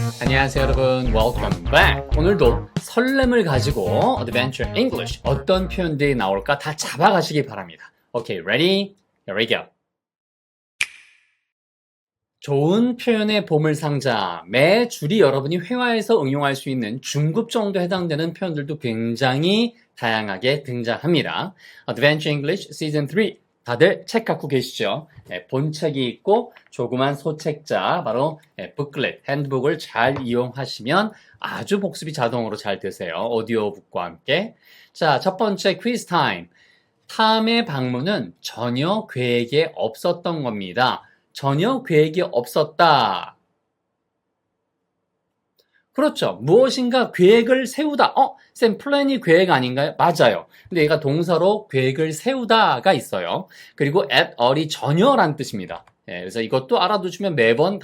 안녕하세요 여러분, welcome back. 오늘도 설렘을 가지고 Adventure English 어떤 표현들이 나올까 다 잡아가시기 바랍니다. Okay, ready? Here we go. 좋은 표현의 보물상자, 매 줄이 여러분이 회화에서 응용할 수 있는 중급 정도 해당되는 표현들도 굉장히 다양하게 등장합니다. Adventure English Season 3 다들 책 갖고 계시죠? 본책이 있고 조그만 소책자, 바로 북클릿, 핸드북을 잘 이용하시면 아주 복습이 자동으로 잘 되세요. 오디오북과 함께. 자, 첫 번째 퀴즈 타임. 탐의 방문은 전혀 계획에 없었던 겁니다. 전혀 계획이 없었다. 그렇죠. 무엇인가 계획을 세우다. 쌤, 플랜이 계획 아닌가요? 맞아요. 근데 얘가 동사로 계획을 세우다가 있어요. 그리고 at all이 전혀란 뜻입니다. 그래서 이것도 알아두시면 매번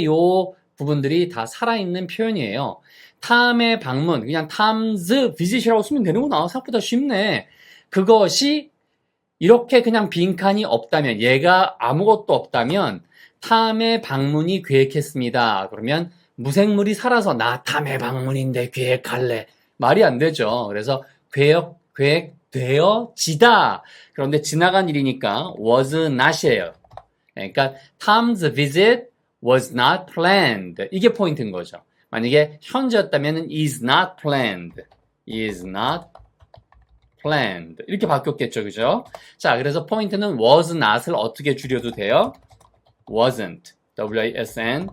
요 부분들이 다 살아있는 표현이에요. 탐의 방문, 그냥 탐's visit이라고 쓰면 되는구나. 생각보다 쉽네. 그것이 이렇게 그냥 빈칸이 없다면, 얘가 아무것도 없다면, 탐의 방문이 계획했습니다. 그러면 무생물이 살아서 나 탐의 방문인데 계획할래. 말이 안 되죠. 그래서 계획되어지다. 그런데 지나간 일이니까 was not이에요. 그러니까 Tom's visit was not planned. 이게 포인트인 거죠. 만약에 현재였다면 is not planned. is not planned. 이렇게 바뀌었겠죠. 그죠? 자, 그래서 포인트는 was not을 어떻게 줄여도 돼요? wasn't. W-A-S-N.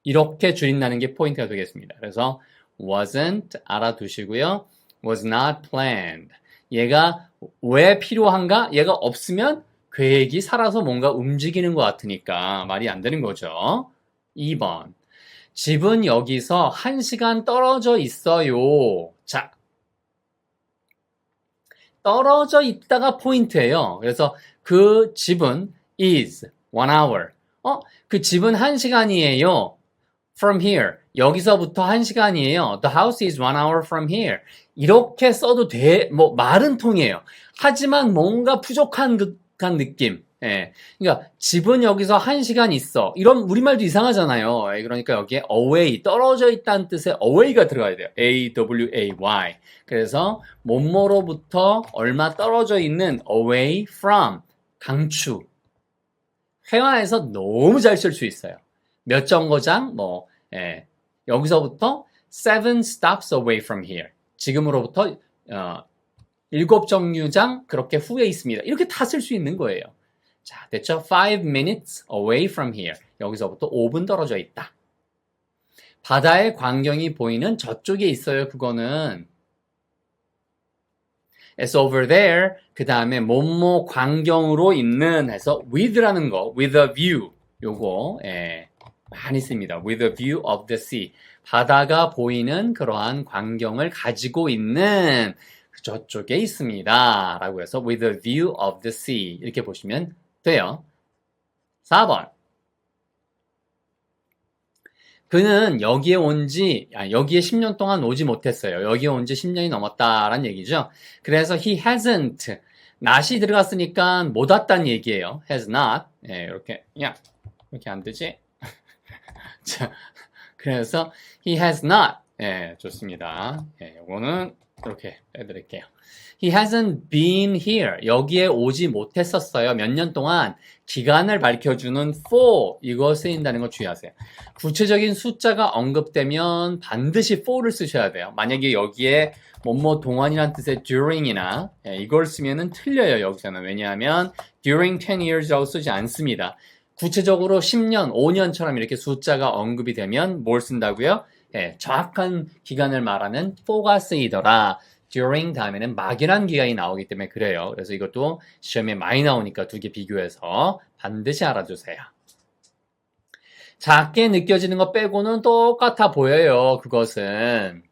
이렇게 줄인다는 게 포인트가 되겠습니다. 그래서 wasn't 알아두시고요. was not planned. 얘가 왜 필요한가? 얘가 없으면 계획이 살아서 뭔가 움직이는 것 같으니까 말이 안 되는 거죠. 2번. 집은 여기서 1시간 떨어져 있어요. 자, 떨어져 있다가 포인트예요. 그래서 그 집은 is 1 hour. 그 집은 1시간이에요. From here. 여기서부터 1시간이에요. The house is 1 hour from here. 이렇게 써도 말은 통해요. 하지만 뭔가 부족한 듯한 느낌. 그러니까 집은 여기서 1시간 있어. 이런 우리말도 이상하잖아요. 그러니까 여기에 away, 떨어져 있다는 뜻의 away가 들어가야 돼요. A-W-A-Y. 그래서 뭐뭐로부터 얼마 떨어져 있는 away from, 강추. 회화에서 너무 잘 쓸 수 있어요. 몇 정거장, 여기서부터 7 stops away from here. 지금으로부터 7 정류장 그렇게 후에 있습니다. 이렇게 다 쓸 수 있는 거예요. 자, 됐죠? 5 minutes away from here. 여기서부터 5분 떨어져 있다. 바다의 광경이 보이는 저쪽에 있어요. 그거는 It's over there. 그 다음에 뭐뭐 광경으로 있는 해서 with라는 거, with a view. 요거 많이 씁니다. With a view of the sea. 바다가 보이는 그러한 광경을 가지고 있는 저쪽에 있습니다. 라고 해서 with a view of the sea. 이렇게 보시면 돼요. 4번. 그는 여기에 10년 동안 오지 못했어요. 여기에 온 지 10년이 넘었다라는 얘기죠. 그래서 he hasn't. not이 들어갔으니까 못 왔다는 얘기예요. has not. 이렇게 안 되지? 자, 그래서 he has not. 좋습니다. 요거는 이렇게 해드릴게요. He hasn't been here. 여기에 오지 못했었어요. 몇 년 동안. 기간을 밝혀주는 for 이거 쓰인다는 거 주의하세요. 구체적인 숫자가 언급되면 반드시 for를 쓰셔야 돼요. 만약에 여기에 뭐뭐 동안이란 뜻의 during이나 이걸 쓰면은 틀려요. 여기서는. 왜냐하면 during 10 years라고 쓰지 않습니다. 구체적으로 10년, 5년처럼 이렇게 숫자가 언급이 되면 뭘 쓴다고요? 정확한 기간을 말하는 for가 쓰이더라. during 다음에는 막연한 기간이 나오기 때문에 그래요. 그래서 이것도 시험에 많이 나오니까 두 개 비교해서 반드시 알아두세요. 작게 느껴지는 거 빼고는 똑같아 보여요. 그것은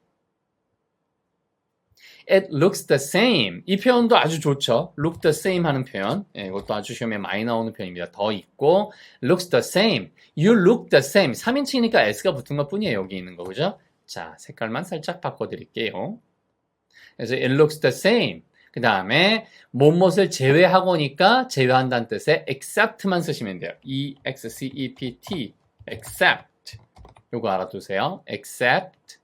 It looks the same. 이 표현도 아주 좋죠. look the same 하는 표현. 이것도 아주 시험에 많이 나오는 표현입니다. 더 있고 looks the same. You look the same. 3인칭이니까 s가 붙은 것 뿐이에요. 여기 있는 거. 그죠? 자, 색깔만 살짝 바꿔드릴게요. 그래서 it looks the same. 그 다음에 뭐뭇을 제외하고니까 제외한다는 뜻의 except만 쓰시면 돼요. E-X-C-E-P-T except 요거 알아두세요. except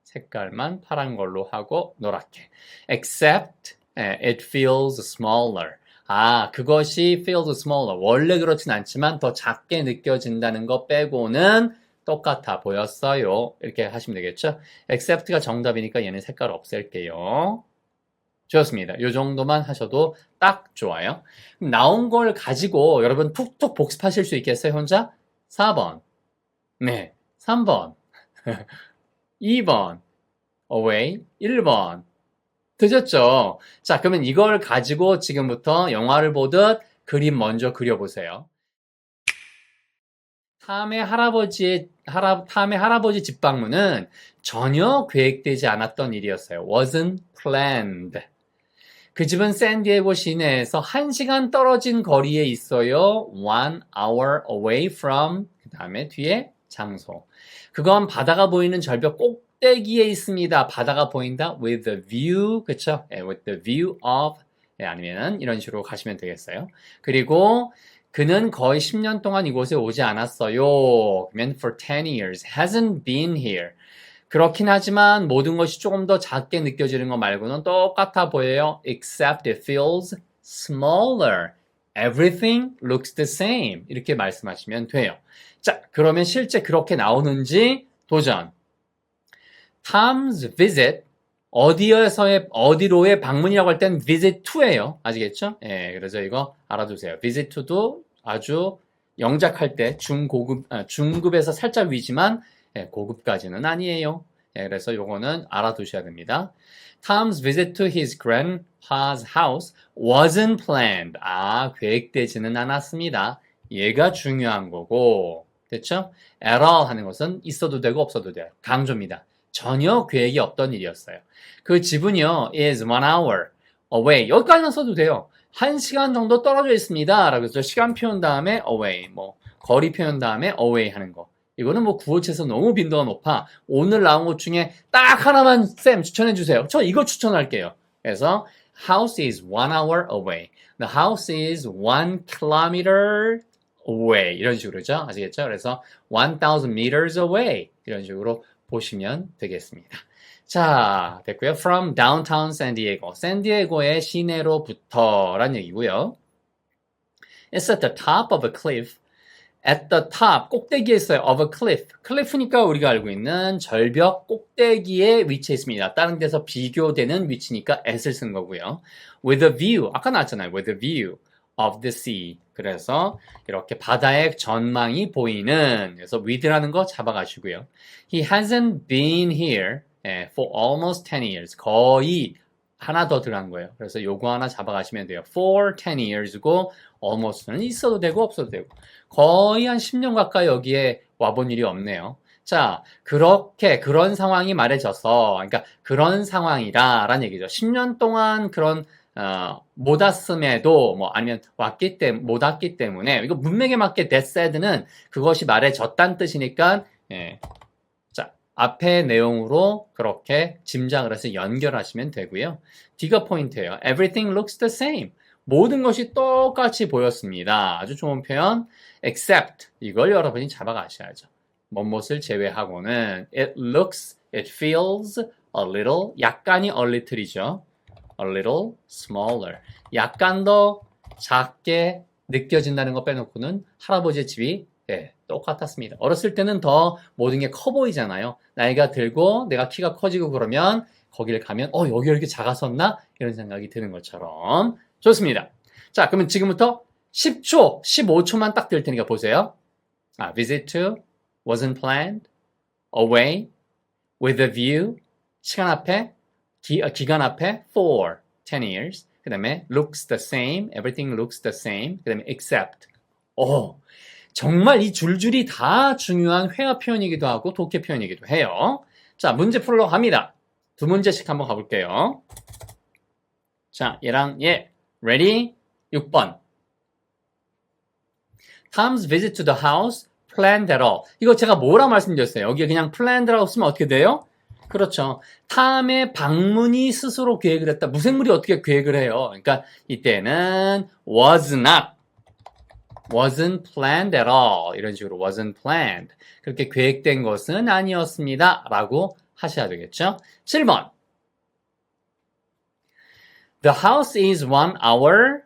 색깔만 파란 걸로 하고 노랗게. except it feels smaller. 아, 그것이 feels smaller. 원래 그렇진 않지만 더 작게 느껴진다는 거 빼고는 똑같아 보였어요. 이렇게 하시면 되겠죠? except가 정답이니까 얘는 색깔 없앨게요. 좋습니다. 이 정도만 하셔도 딱 좋아요. 나온 걸 가지고 여러분 툭툭 복습하실 수 있겠어요, 혼자? 4번. 네. 3번. 2번. away. 1번. 되셨죠? 자, 그러면 이걸 가지고 지금부터 영화를 보듯 그림 먼저 그려보세요. 탐의 할아버지 집 방문은 전혀 계획되지 않았던 일이었어요. wasn't planned. 그 집은 샌디에고 시내에서 1시간 떨어진 거리에 있어요. 1 hour away from, 그 다음에 뒤에 장소. 그건 바다가 보이는 절벽 꼭대기에 있습니다. 바다가 보인다 with the view, 그쵸? with the view of, 아니면 이런 식으로 가시면 되겠어요. 그리고 그는 거의 10년 동안 이곳에 오지 않았어요. 그러면 for 10 years hasn't been here. 그렇긴 하지만 모든 것이 조금 더 작게 느껴지는 것 말고는 똑같아 보여요. Except it feels smaller. Everything looks the same. 이렇게 말씀하시면 돼요. 자, 그러면 실제 그렇게 나오는지 도전. Tom's visit. 어디로의 방문이라고 할 땐 visit to예요. 아시겠죠? 예, 그래서 이거 알아두세요. visit to도 아주 영작할 때 중급에서 살짝 위지만 예, 고급까지는 아니에요. 예, 그래서 요거는 알아두셔야 됩니다. Tom's visit to his grandpa's house wasn't planned. 아, 계획되지는 않았습니다. 얘가 중요한 거고. 됐죠? at all 하는 것은 있어도 되고 없어도 돼요. 강조입니다. 전혀 계획이 없던 일이었어요. 그 집은요, is 1 hour away. 여기까지만 써도 돼요. 1시간 정도 떨어져 있습니다. 라고 해서 시간 표현 다음에 away, 거리 표현 다음에 away 하는 거. 이거는 구어체에서 너무 빈도가 높아. 오늘 나온 것 중에 딱 하나만 쌤 추천해 주세요. 저 이거 추천할게요. 그래서 house is 1 hour away. The house is 1 kilometer away. 이런 식으로죠. 아시겠죠? 그래서 1000 meters away. 이런 식으로 보시면 되겠습니다. 자, 됐고요. From downtown San Diego. 샌디에고의 시내로부터란 얘기고요. It's at the top of a cliff. At the top, 꼭대기에 있어요. Of a cliff. 클리프니까 우리가 알고 있는 절벽 꼭대기에 위치해 있습니다. 다른 데서 비교되는 위치니까 at을 쓴 거고요. With a view. 아까 나왔잖아요. With a view of the sea. 그래서 이렇게 바다의 전망이 보이는, 그래서 with라는 거 잡아가시고요. He hasn't been here for almost 10 years. 거의 하나 더 들어간 거예요. 그래서 요거 하나 잡아가시면 돼요. For 10 years고 almost는 있어도 되고 없어도 되고 거의 한 10년 가까이 여기에 와본 일이 없네요. 자, 그런 상황이 말해져서, 그러니까 그런 상황이다라는 얘기죠. 10년 동안 그런 못 왔음에도 아니면 못 왔기 때문에 이거 문맥에 맞게 that said는 그것이 말해졌다는 뜻이니까 자, 앞의 내용으로 그렇게 짐작을 해서 연결하시면 되고요. D가 포인트예요. Everything looks the same. 모든 것이 똑같이 보였습니다. 아주 좋은 표현. Except 이걸 여러분이 잡아가셔야죠. 뭐뭇을 제외하고는 it looks, it feels a little, 약간이 a little이죠. a little smaller. 약간 더 작게 느껴진다는 거 빼놓고는 할아버지의 집이 똑같았습니다. 어렸을 때는 더 모든 게 커 보이잖아요. 나이가 들고 내가 키가 커지고 그러면 거기를 가면 여기 이렇게 작았었나? 이런 생각이 드는 것처럼. 좋습니다. 자, 그러면 지금부터 10초, 15초만 딱 들 테니까 보세요. visit to, wasn't planned, away, with a view, 시간 앞에, 기간 앞에, for 10 years. 그 다음에 looks the same, everything looks the same. 그 다음에 except. 정말 이 줄줄이 다 중요한 회화 표현이기도 하고 독해 표현이기도 해요. 자, 문제 풀러 갑니다. 두 문제씩 한번 가볼게요. 자, 얘랑 얘. Ready? 6번. Tom's visit to the house planned at all. 이거 제가 뭐라 말씀드렸어요? 여기에 그냥 planned라고 쓰면 어떻게 돼요? 그렇죠. 탐의 방문이 스스로 계획을 했다. 무생물이 어떻게 계획을 해요? 그러니까 이때는 was not. wasn't planned at all. 이런 식으로 wasn't planned. 그렇게 계획된 것은 아니었습니다. 라고 하셔야 되겠죠? 7번. The house is 1 hour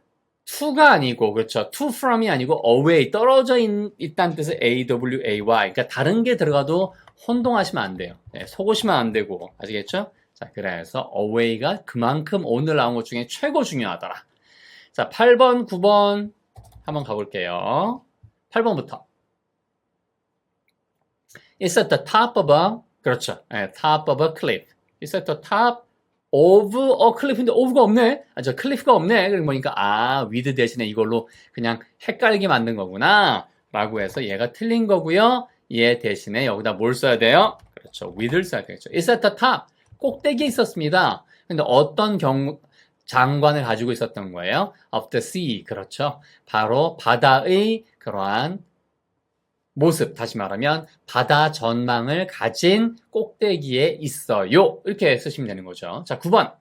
to가 아니고, 그렇죠. to from이 아니고 away, 떨어져 있다는 뜻의 away. 그러니까 다른 게 들어가도 혼동하시면 안 돼요. 네, 속으시면 안 되고. 아시겠죠? 자, 그래서 away가 그만큼 오늘 나온 것 중에 최고 중요하더라. 자, 8번, 9번 한번 가볼게요. 8번부터. It's at the top of a, 그렇죠. 네, top of a cliff. It's at the top of a cliff인데 of가 없네. 저 cliff가 없네. 그러고 보니까 with 대신에 이걸로 그냥 헷갈리게 만든 거구나. 라고 해서 얘가 틀린 거고요. 얘 대신에 여기다 뭘 써야 돼요? 그렇죠. with를 써야 되겠죠. It's at the top. 꼭대기에 있었습니다. 근데 어떤 장관을 가지고 있었던 거예요? Of the sea. 그렇죠. 바로 바다의 그러한 모습, 다시 말하면 바다 전망을 가진 꼭대기에 있어요. 이렇게 쓰시면 되는 거죠. 자, 9번.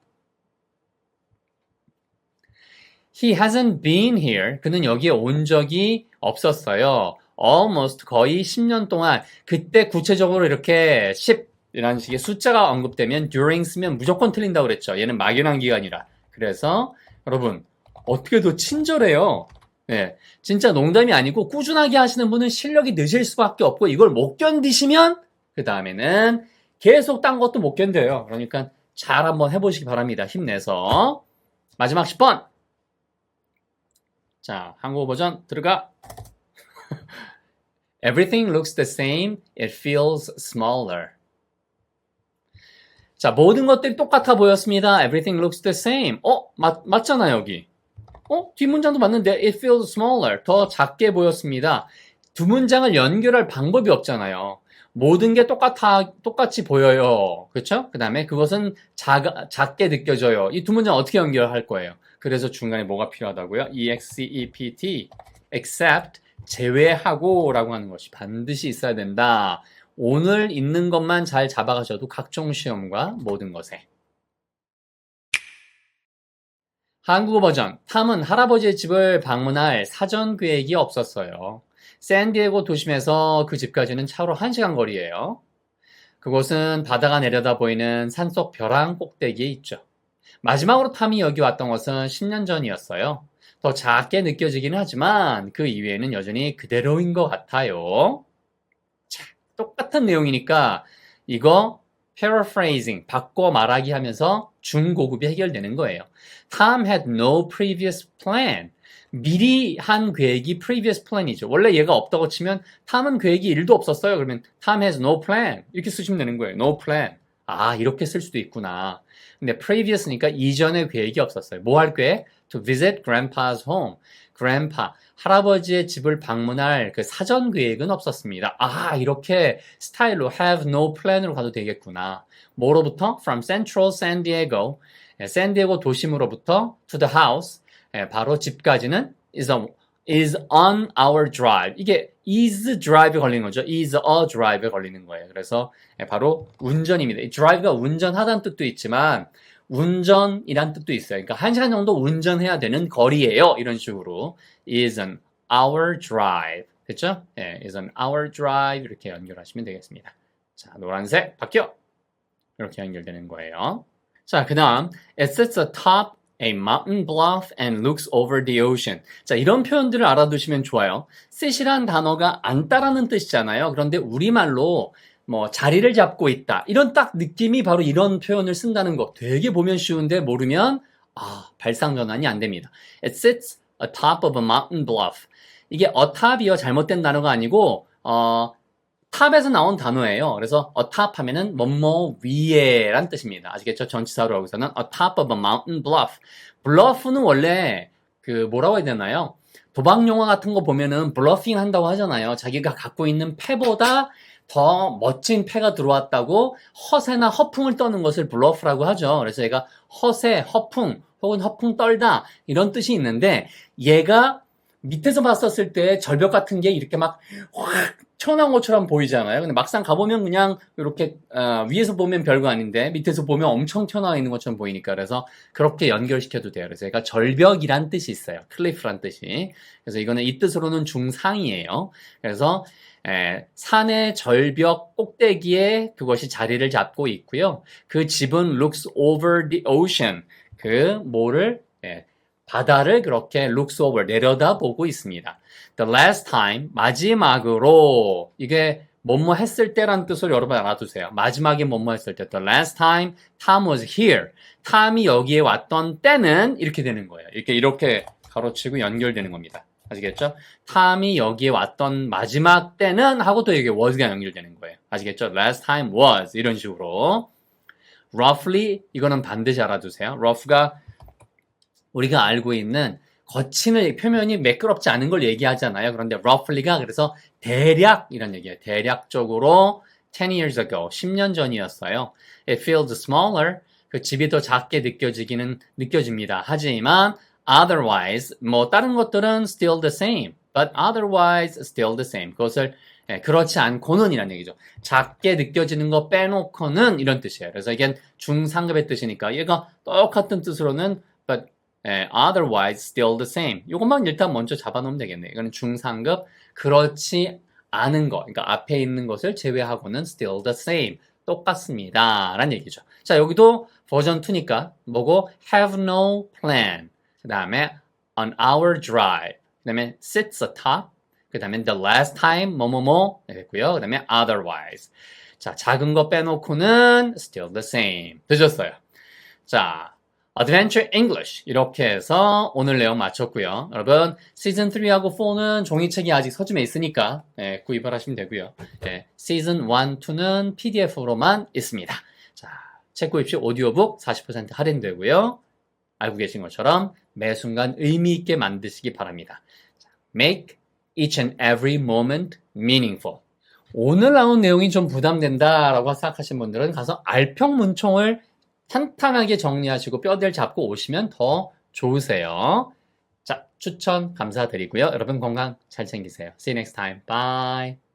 He hasn't been here. 그는 여기에 온 적이 없었어요. Almost 거의 10년 동안. 그때 구체적으로 이렇게 10 이라는 식의 숫자가 언급되면 during 쓰면 무조건 틀린다고 그랬죠. 얘는 막연한 기간이라. 그래서 여러분 어떻게 더 친절해요. 네, 진짜 농담이 아니고 꾸준하게 하시는 분은 실력이 늦을 수밖에 없고 이걸 못 견디시면 그 다음에는 계속 딴 것도 못 견뎌요. 그러니까 잘 한번 해보시기 바랍니다. 힘내서. 마지막 10번. 자, 한국어 버전 들어가. Everything looks the same. It feels smaller. 자, 모든 것들이 똑같아 보였습니다. Everything looks the same. 맞잖아, 여기. 뒷문장도 맞는데 it feels smaller. 더 작게 보였습니다. 두 문장을 연결할 방법이 없잖아요. 모든 게 똑같이 보여요. 그렇죠? 그 다음에 그것은 작게 느껴져요. 이 두 문장 어떻게 연결할 거예요? 그래서 중간에 뭐가 필요하다고요? except, except, 제외하고 라고 하는 것이 반드시 있어야 된다. 오늘 있는 것만 잘 잡아가셔도 각종 시험과 모든 것에. 한국어 버전. 탐은 할아버지의 집을 방문할 사전 계획이 없었어요. 샌디에고 도심에서 그 집까지는 차로 1시간 거리예요. 그곳은 바다가 내려다 보이는 산속 벼랑 꼭대기에 있죠. 마지막으로 탐이 여기 왔던 것은 10년 전이었어요. 더 작게 느껴지기는 하지만 그 이외에는 여전히 그대로인 것 같아요. 자, 똑같은 내용이니까 이거 paraphrasing, 바꿔 말하기 하면서 중고급이 해결되는 거예요. Tom had no previous plan. 미리 한 계획이 previous plan이죠. 원래 얘가 없다고 치면 Tom은 계획이 1도 없었어요. 그러면 Tom has no plan. 이렇게 쓰시면 되는 거예요. No plan. 이렇게 쓸 수도 있구나. 근데 previous니까 이전에 계획이 없었어요. 뭐 할 계획? To visit grandpa's home. grandpa, 할아버지의 집을 방문할 그 사전 계획은 없었습니다. 이렇게 스타일로 have no plan으로 가도 되겠구나. 뭐로부터? From central San Diego. 샌디에고 도심으로부터 to the house. 바로 집까지는 is on our drive. 이게 is drive 걸리는 거죠. is a drive 걸리는 거예요. 그래서 바로 운전입니다. 이 drive가 운전하다는 뜻도 있지만 운전이란 뜻도 있어요. 그러니까 1시간 정도 운전해야 되는 거리예요. 이런 식으로 is an hour drive. 됐죠? is an hour drive 이렇게 연결하시면 되겠습니다. 자, 노란색 바뀌어. 이렇게 연결되는 거예요. 자, 그 다음 it sits atop a mountain bluff and looks over the ocean. 자, 이런 표현들을 알아두시면 좋아요. sit이란 단어가 앉다라는 뜻이잖아요. 그런데 우리말로 자리를 잡고 있다. 이런 딱 느낌이 바로 이런 표현을 쓴다는 거. 되게 보면 쉬운데 모르면 발상전환이 안 됩니다. It sits atop of a mountain bluff. 이게 atop이요. 잘못된 단어가 아니고 탑에서 나온 단어예요. 그래서 atop 하면은 뭐뭐 위에 란 뜻입니다. 아시겠죠? 전치사로 여기서는 atop of a mountain bluff. bluff는 원래 뭐라고 해야 되나요? 도박 영화 같은 거 보면은 블러핑 한다고 하잖아요. 자기가 갖고 있는 패보다 더 멋진 패가 들어왔다고 허세나 허풍을 떠는 것을 블러프라고 하죠. 그래서 얘가 허세, 허풍 혹은 허풍 떨다 이런 뜻이 있는데 얘가 밑에서 봤었을 때 절벽 같은 게 이렇게 막 확 튀어나온 것처럼 보이잖아요. 근데 막상 가보면 그냥 이렇게 위에서 보면 별거 아닌데 밑에서 보면 엄청 튀어나와 있는 것처럼 보이니까 그래서 그렇게 연결시켜도 돼요. 그래서 얘가 절벽이란 뜻이 있어요. 클리프란 뜻이. 그래서 이거는 이 뜻으로는 중상이에요. 그래서 산의 절벽 꼭대기에 그것이 자리를 잡고 있고요. 그 집은 looks over the ocean. 그 뭐를 바다를 그렇게 looks over 내려다보고 있습니다. The last time 마지막으로 이게 뭐뭐 했을 때라는 뜻으로 여러분 알아두세요. 마지막에 뭐뭐 했을 때 The last time Tom was here. 탐이 여기에 왔던 때는 이렇게 되는 거예요. 이렇게 가로치고 연결되는 겁니다. 아시겠죠? 탐이 여기에 왔던 마지막 때는 하고 또 이게 was가 연결되는 거예요. 아시겠죠? Last time was 이런 식으로 roughly 이거는 반드시 알아두세요. rough가 우리가 알고 있는 거친 표면이 매끄럽지 않은 걸 얘기하잖아요. 그런데 roughly가 그래서 대략 이런 얘기예요. 대략적으로 10 years ago, 10년 전이었어요. It feels smaller. 그 집이 더 작게 느껴집니다. 하지만 otherwise, 뭐 다른 것들은 still the same. But otherwise still the same. 그것을 그렇지 않고는 이란 얘기죠. 작게 느껴지는 거 빼놓고는 이런 뜻이에요. 그래서 이게 중상급의 뜻이니까 얘가 똑같은 뜻으로는 but otherwise still the same. 이것만 일단 먼저 잡아놓으면 되겠네요. 이거는 중상급, 그렇지 않은 거. 그러니까 앞에 있는 것을 제외하고는 still the same. 똑같습니다. 라는 얘기죠. 자, 여기도 버전 2니까 뭐고? have no plan. 그 다음에 on our drive. 그 다음에 sits atop. 그 다음에 the last time 뭐뭐뭐 됐고요. 그 다음에 otherwise. 자, 작은 거 빼놓고는 still the same. 되셨어요. 자, Adventure English 이렇게 해서 오늘 내용 마쳤고요. 여러분 시즌 3하고 4는 종이책이 아직 서점에 있으니까 구입을 하시면 되고요. 시즌 1, 2는 PDF로만 있습니다. 자, 책 구입 시 오디오북 40% 할인되고요. 알고 계신 것처럼 매 순간 의미 있게 만드시기 바랍니다. Make each and every moment meaningful. 오늘 나온 내용이 좀 부담된다라고 생각하시는 분들은 가서 알평문총을 탄탄하게 정리하시고 뼈대를 잡고 오시면 더 좋으세요. 자, 추천 감사드리고요. 여러분 건강 잘 챙기세요. See you next time. Bye.